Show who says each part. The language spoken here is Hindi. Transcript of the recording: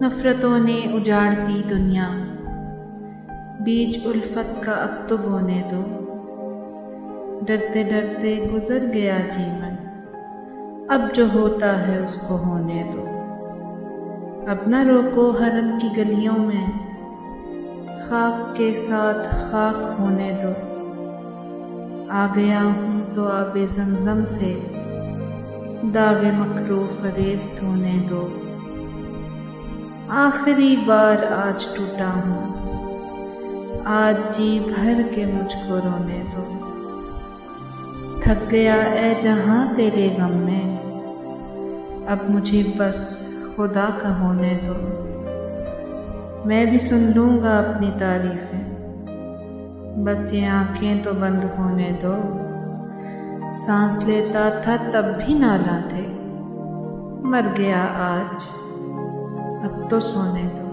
Speaker 1: नफ़रतों ने उजाड़ दी दुनिया, बीज उल्फत का अब तो बोने दो। डरते डरते गुजर गया जीवन, अब जो होता है उसको होने दो। अब न रोको हरम की गलियों में, खाक के साथ खाक होने दो। आ गया हूँ तो आबे ज़मज़म से, दागे मकरू फरेब धोने दो। आखिरी बार आज टूटा हूँ, आज जी भर के मुझको रोने दो। थक गया ए जहाँ तेरे गम में, अब मुझे बस खुदा का होने दो। मैं भी सुन लूँगा अपनी तारीफ़ें, बस ये आँखें तो बंद होने दो। सांस लेता था तब भी नाला थे, मर गया आज अब तो सोने दो।